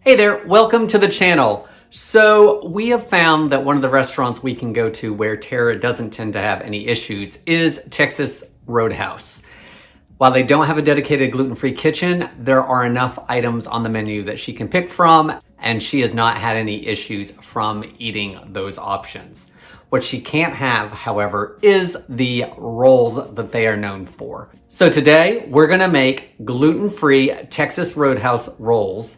Hey there, welcome to the channel. So we have found that one of the restaurants we can go to where Tara doesn't tend to have any issues is Texas Roadhouse. While they don't have a dedicated gluten-free kitchen, there are enough items on the menu that she can pick from, and she has not had any issues from eating those options. What she can't have, however, is the rolls that they are known for. So today, we're gonna make gluten-free Texas Roadhouse rolls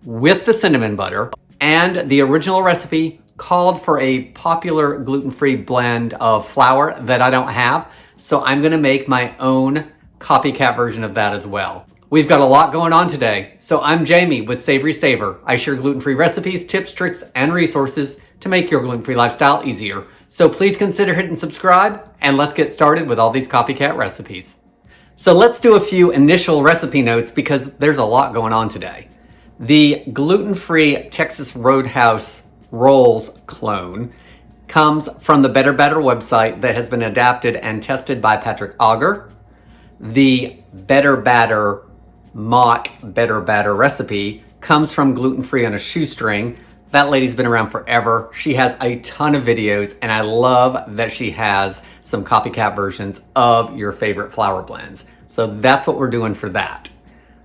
with the cinnamon butter, and the original recipe called for a popular gluten-free blend of flour that I don't have, so I'm gonna make my own copycat version of that as well. We've got a lot going on today, so I'm Jamie with SavorySaver. I share gluten-free recipes, tips, tricks, and resources to make your gluten-free lifestyle easier. So please consider hitting subscribe, and let's get started with all these copycat recipes. So let's do a few initial recipe notes because there's a lot going on today. The gluten-free Texas Roadhouse Rolls clone comes from the BATTER website that has been adapted and tested by Patrick Auger. The BATTER mock BATTER recipe comes from Gluten-Free on a Shoestring. That lady's been around forever. She has a ton of videos, and I love that she has some copycat versions of your favorite flour blends. So that's what we're doing for that.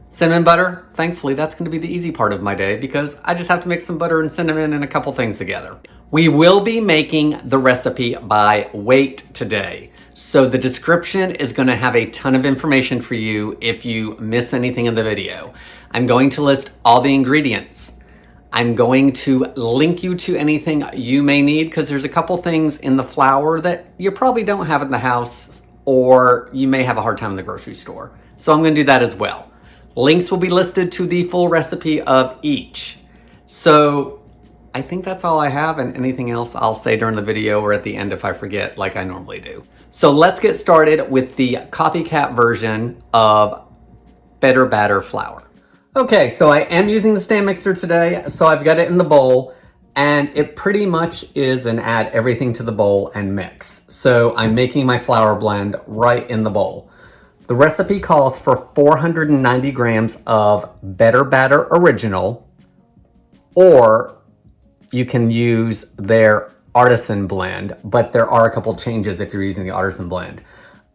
Cinnamon butter, thankfully that's going to be the easy part of my day because I just have to mix some butter and cinnamon and a couple things together. We will be making the recipe by weight today. So the description is going to have a ton of information for you if you miss anything in the video. I'm going to list all the ingredients. I'm going to link you to anything you may need because there's a couple things in the flour that you probably don't have in the house or you may have a hard time in the grocery store. So I'm going to do that as well. Links will be listed to the full recipe of each. So I think that's all I have, and anything else I'll say during the video or at the end if I forget like I normally do. So let's get started with the copycat version of BATTER flour. Okay, so I am using the stand mixer today, so I've got it in the bowl, and it pretty much is an add everything to the bowl and mix. So I'm making my flour blend right in the bowl. The recipe calls for 490 grams of BATTER Original, or you can use their artisan blend, but there are a couple changes if you're using the artisan blend.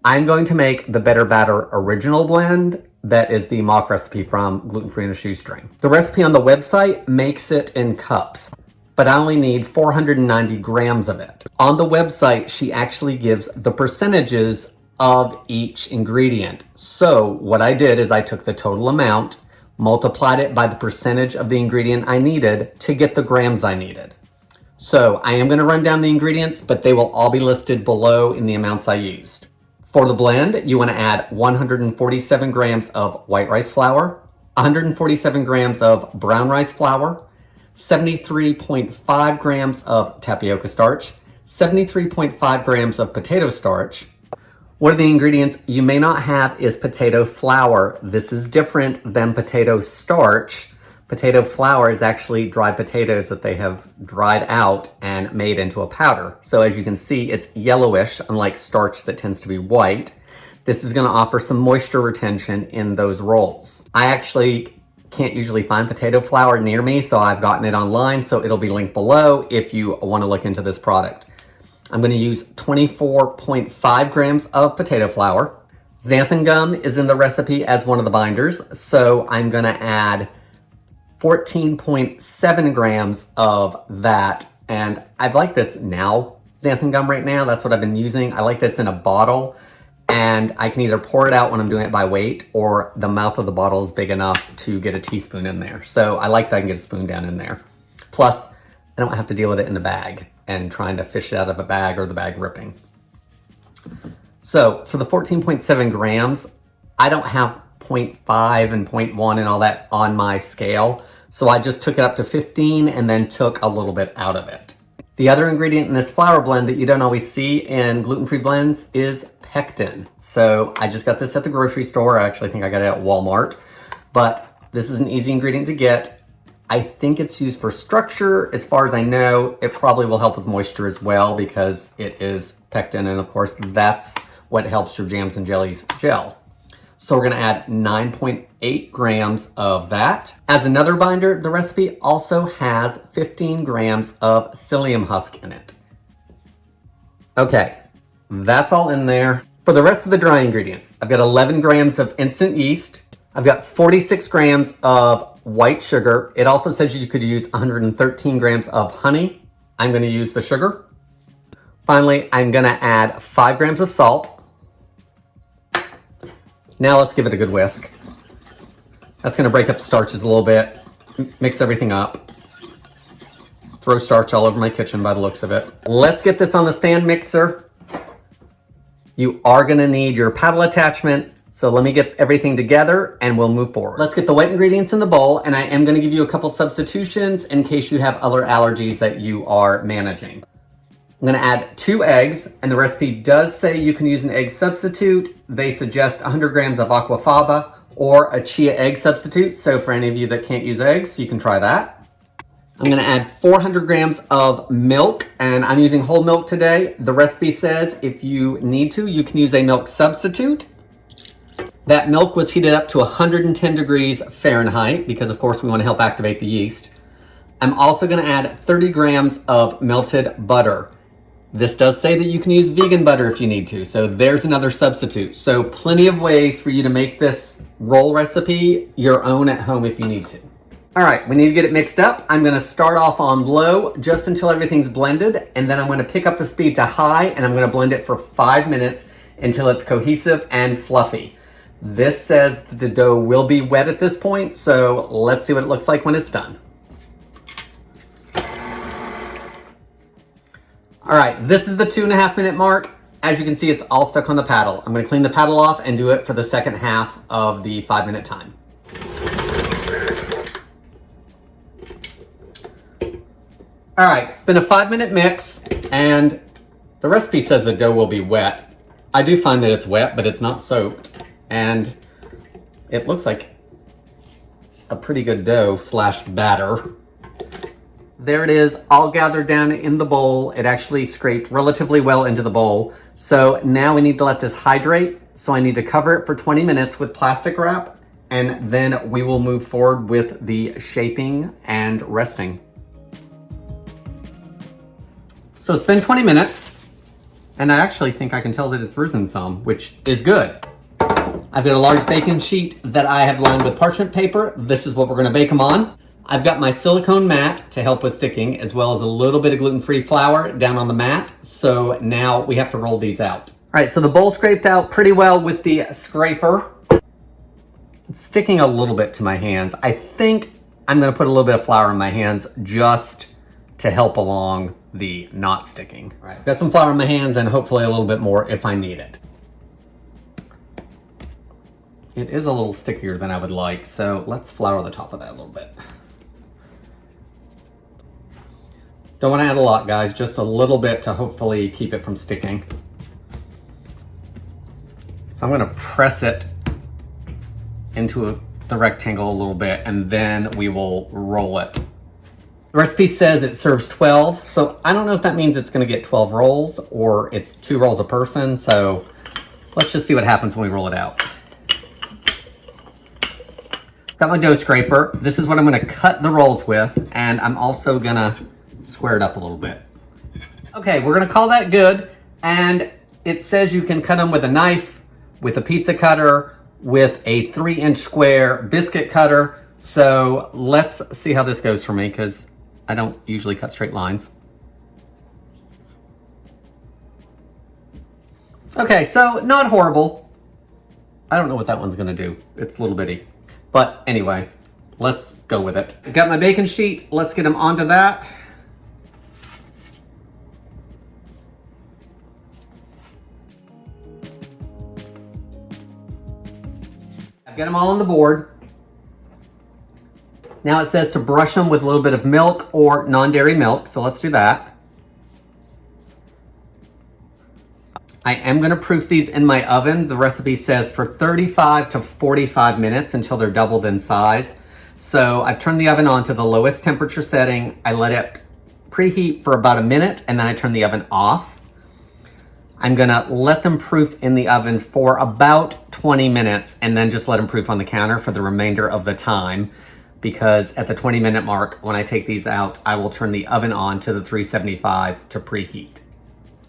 I'm going to make the BATTER Original blend that is the mock recipe from Gluten-Free on a Shoestring. The recipe on the website makes it in cups, but I only need 490 grams of it. On the website, she actually gives the percentages of each ingredient. So what I did is I took the total amount, multiplied it by the percentage of the ingredient I needed to get the grams I needed. So I am going to run down the ingredients, but they will all be listed below in the amounts I used. For the blend, you want to add 147 grams of white rice flour, 147 grams of brown rice flour, 73.5 grams of tapioca starch, 73.5 grams of potato starch. One of the ingredients you may not have is potato flour. This is different than potato starch. Potato flour is actually dried potatoes that they have dried out and made into a powder. So as you can see, it's yellowish, unlike starch that tends to be white. This is going to offer some moisture retention in those rolls. I actually can't usually find potato flour near me, so I've gotten it online, so it'll be linked below if you want to look into this product. I'm going to use 24.5 grams of potato flour. Xanthan gum is in the recipe as one of the binders, so I'm going to add 14.7 grams of that. And I like this now xanthan gum right now. That's what I've been using. I like that it's in a bottle, and I can either pour it out when I'm doing it by weight, or the mouth of the bottle is big enough to get a teaspoon in there. So I like that I can get a spoon down in there. Plus, I don't have to deal with it in the bag and trying to fish it out of a bag or the bag ripping. So for the 14.7 grams, I don't have 0.5 and 0.1 and all that on my scale. So I just took it up to 15 and then took a little bit out of it. The other ingredient in this flour blend that you don't always see in gluten-free blends is pectin. So I just got this at the grocery store. I actually think I got it at Walmart, but this is an easy ingredient to get. I think it's used for structure. As far as I know, it probably will help with moisture as well because it is pectin, and of course that's what helps your jams and jellies gel. So we're gonna add 9.8 grams of that. As another binder, the recipe also has 15 grams of psyllium husk in it. Okay, that's all in there. For the rest of the dry ingredients, I've got 11 grams of instant yeast. I've got 46 grams of white sugar. It also says you could use 113 grams of honey. I'm gonna use the sugar. Finally, I'm gonna add 5 grams of salt. Now let's give it a good whisk. That's gonna break up the starches a little bit, mix everything up. Throw starch all over my kitchen by the looks of it. Let's get this on the stand mixer. You are gonna need your paddle attachment, so let me get everything together and we'll move forward. Let's get the wet ingredients in the bowl, and I am gonna give you a couple substitutions in case you have other allergies that you are managing. I'm gonna add 2 eggs, and the recipe does say you can use an egg substitute. They suggest 100 grams of aquafaba or a chia egg substitute, so for any of you that can't use eggs, you can try that. I'm gonna add 400 grams of milk, and I'm using whole milk today. The recipe says if you need to, you can use a milk substitute. That milk was heated up to 110 degrees Fahrenheit because of course we wanna help activate the yeast. I'm also gonna add 30 grams of melted butter. This does say that you can use vegan butter if you need to, so there's another substitute. So plenty of ways for you to make this roll recipe your own at home if you need to. All right, we need to get it mixed up. I'm gonna start off on low just until everything's blended, and then I'm gonna pick up the speed to high, and I'm gonna blend it for 5 minutes until it's cohesive and fluffy. This says that the dough will be wet at this point, so let's see what it looks like when it's done. All right, this is the 2.5 minute mark. As you can see, it's all stuck on the paddle. I'm gonna clean the paddle off and do it for the second half of the 5 minute time. All right, it's been a 5 minute mix, and the recipe says the dough will be wet. I do find that it's wet, but it's not soaked, and it looks like a pretty good dough slash batter. There it is, all gathered down in the bowl. It actually scraped relatively well into the bowl. So now we need to let this hydrate. So I need to cover it for 20 minutes with plastic wrap, and then we will move forward with the shaping and resting. So it's been 20 minutes, and I actually think I can tell that it's risen some, which is good. I've got a large baking sheet that I have lined with parchment paper. This is what we're gonna bake them on. I've got my silicone mat to help with sticking, as well as a little bit of gluten-free flour down on the mat. So now we have to roll these out. All right, so the bowl scraped out pretty well with the scraper. It's sticking a little bit to my hands. I think I'm gonna put a little bit of flour in my hands just to help along the not sticking. All right, got some flour in my hands and hopefully a little bit more if I need it. It is a little stickier than I would like, so let's flour the top of that a little bit. Don't want to add a lot, guys, just a little bit to hopefully keep it from sticking. So I'm gonna press it into the rectangle a little bit, and then we will roll it. The recipe says it serves 12, so I don't know if that means it's gonna get 12 rolls or it's 2 rolls a person, so let's just see what happens when we roll it out. Got my dough scraper. This is what I'm gonna cut the rolls with, and I'm also gonna square it up a little bit. Okay, we're gonna call that good, and it says you can cut them with a knife, with a pizza cutter, with a 3-inch square biscuit cutter. So let's see how this goes for me, because I don't usually cut straight lines. Okay, so not horrible. I don't know what that one's gonna do. It's a little bitty. But anyway, let's go with it. I've got my baking sheet. Let's get them onto that. I've got them all on the board. Now it says to brush them with a little bit of milk or non-dairy milk, so let's do that. I am gonna proof these in my oven. The recipe says for 35 to 45 minutes until they're doubled in size. So I've turned the oven on to the lowest temperature setting. I let it preheat for about a minute, and then I turn the oven off. I'm gonna let them proof in the oven for about 20 minutes and then just let them proof on the counter for the remainder of the time, because at the 20-minute mark, when I take these out, I will turn the oven on to the 375 to preheat.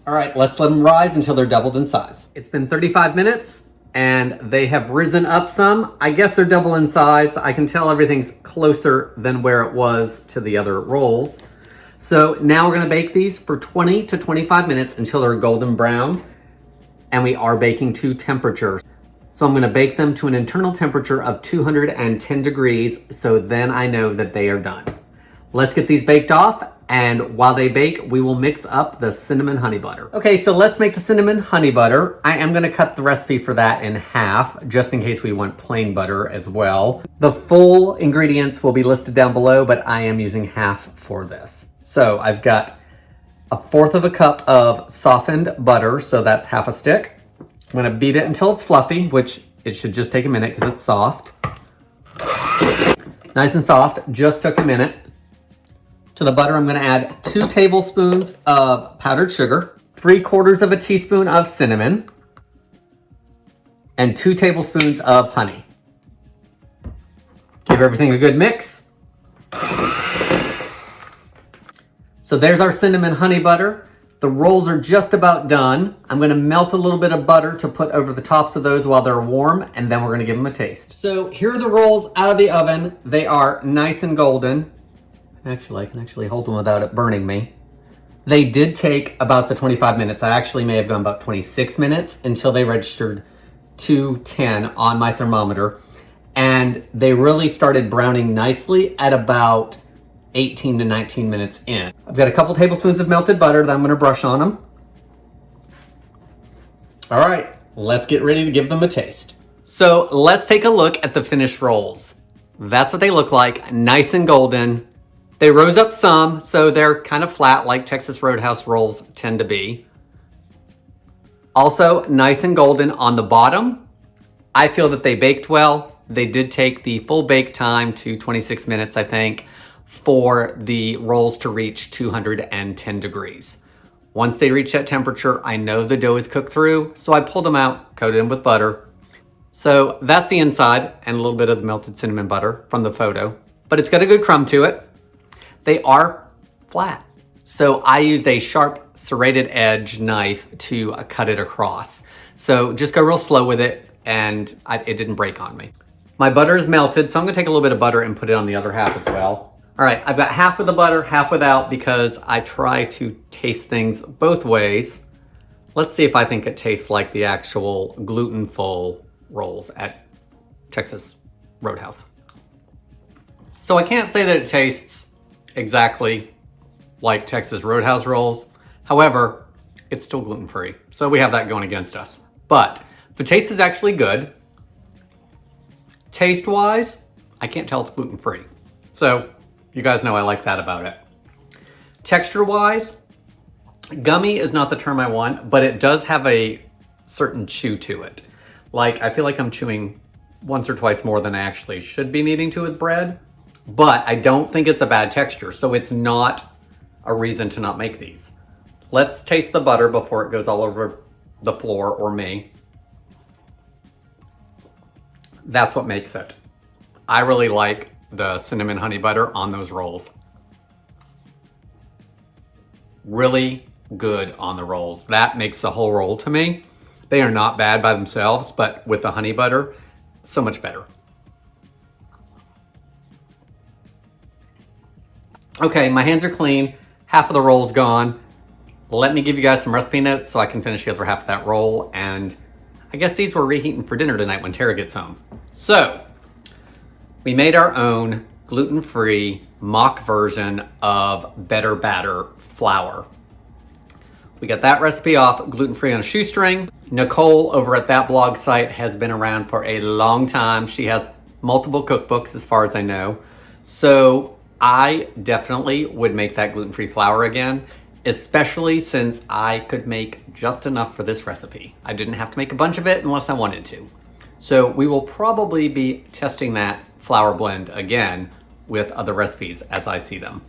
All right, let's let them rise until they're doubled in size. It's been 35 minutes and they have risen up some. I guess they're double in size. I can tell everything's closer than where it was to the other rolls. So now we're gonna bake these for 20 to 25 minutes until they're golden brown, and we are baking to temperature. So I'm gonna bake them to an internal temperature of 210 degrees, so then I know that they are done. Let's get these baked off, and while they bake, we will mix up the cinnamon honey butter. Okay, so let's make the cinnamon honey butter. I am gonna cut the recipe for that in half, just in case we want plain butter as well. The full ingredients will be listed down below, but I am using half for this. So I've got 1/4 of a cup of softened butter, so that's half a stick. I'm gonna beat it until it's fluffy, which it should just take a minute because it's soft. Nice and soft, just took a minute. To the butter, I'm gonna add 2 tablespoons of powdered sugar, 3/4 of a teaspoon of cinnamon, and 2 tablespoons of honey. Give everything a good mix. So there's our cinnamon honey butter. The rolls are just about done. I'm gonna melt a little bit of butter to put over the tops of those while they're warm, and then we're gonna give them a taste. So here are the rolls out of the oven. They are nice and golden. Actually, I can actually hold them without it burning me. They did take about the 25 minutes. I actually may have gone about 26 minutes until they registered 210 on my thermometer. And they really started browning nicely at about 18 to 19 minutes in. I've got a couple tablespoons of melted butter that I'm gonna brush on them. All right, let's get ready to give them a taste. So let's take a look at the finished rolls. That's what they look like, nice and golden. They rose up some, so they're kind of flat like Texas Roadhouse Rolls tend to be. Also nice and golden on the bottom. I feel that they baked well. They did take the full bake time to 26 minutes, I think, for the rolls to reach 210 degrees. Once they reach that temperature, I know the dough is cooked through, so I pulled them out, coated them with butter. So that's the inside and a little bit of the melted cinnamon butter from the photo, but it's got a good crumb to it. They are flat. So I used a sharp serrated edge knife to cut it across. So just go real slow with it, and it didn't break on me. My butter is melted, so I'm gonna take a little bit of butter and put it on the other half as well. All right, I've got half with the butter, half without, because I try to taste things both ways. Let's see if I think it tastes like the actual gluten-full rolls at Texas Roadhouse. So I can't say that it tastes exactly like Texas Roadhouse Rolls. However, it's still gluten-free, so we have that going against us. But the taste is actually good. Taste-wise, I can't tell it's gluten-free. So you guys know I like that about it. Texture-wise, gummy is not the term I want, but it does have a certain chew to it. Like, I feel like I'm chewing once or twice more than I actually should be needing to with bread, but I don't think it's a bad texture, so it's not a reason to not make these. Let's taste the butter before it goes all over the floor or me. That's what makes it. I really like the cinnamon honey butter on those rolls. Really good on the rolls. That makes the whole roll to me. They are not bad by themselves, but with the honey butter, so much better. Okay, my hands are clean. Half of the roll's gone. Let me give you guys some recipe notes so I can finish the other half of that roll. And I guess these we're reheating for dinner tonight when Tara gets home. So, we made our own gluten-free mock version of BATTER flour. We got that recipe off Gluten-Free on a Shoestring. Nicole over at that blog site has been around for a long time. She has multiple cookbooks as far as I know. So I definitely would make that gluten-free flour again, especially since I could make just enough for this recipe. I didn't have to make a bunch of it unless I wanted to. So we will probably be testing that flour blend again with other recipes as I see them.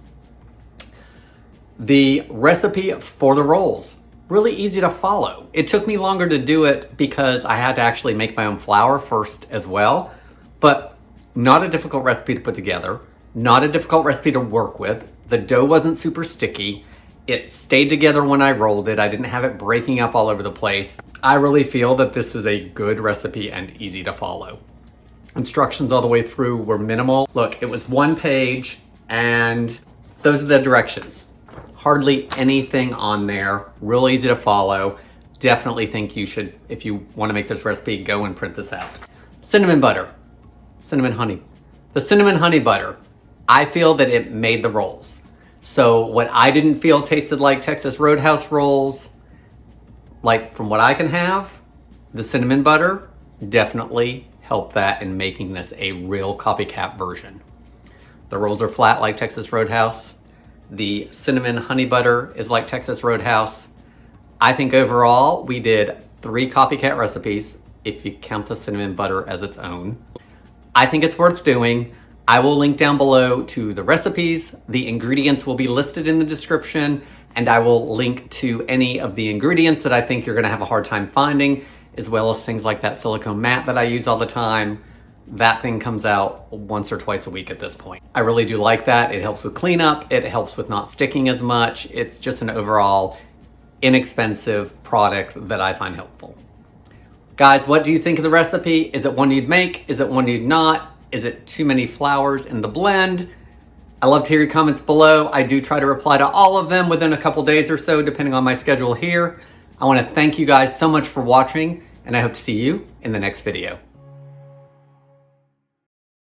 The recipe for the rolls. really easy to follow. It took me longer to do it because I had to actually make my own flour first as well, but not a difficult recipe to put together, not a difficult recipe to work with. The dough wasn't super sticky. It stayed together when I rolled it. I didn't have it breaking up all over the place. I really feel that this is a good recipe and easy to follow. Instructions all the way through were minimal. Look, it was one page and those are the directions. Hardly anything on there, real easy to follow. Definitely think you should, if you want to make this recipe, go and print this out. Cinnamon butter, cinnamon honey. The cinnamon honey butter, I feel that it made the rolls. So what I didn't feel tasted like Texas Roadhouse Rolls, like from what I can have, the cinnamon butter definitely helped that in making this a real copycat version. The rolls are flat like Texas Roadhouse. The cinnamon honey butter is like Texas Roadhouse. I think overall we did 3 copycat recipes if you count the cinnamon butter as its own. I think it's worth doing. I will link down below to the recipes. The ingredients will be listed in the description, and I will link to any of the ingredients that I think you're gonna have a hard time finding, as well as things like that silicone mat that I use all the time. That thing comes out once or twice a week at this point. I really do like that. It helps with cleanup. It helps with not sticking as much. It's just an overall inexpensive product that I find helpful. Guys, what do you think of the recipe? Is it one you'd make? Is it one you'd not? Is it too many flours in the blend? I love to hear your comments below. I do try to reply to all of them within a couple days or so, depending on my schedule here. I want to thank you guys so much for watching, and I hope to see you in the next video.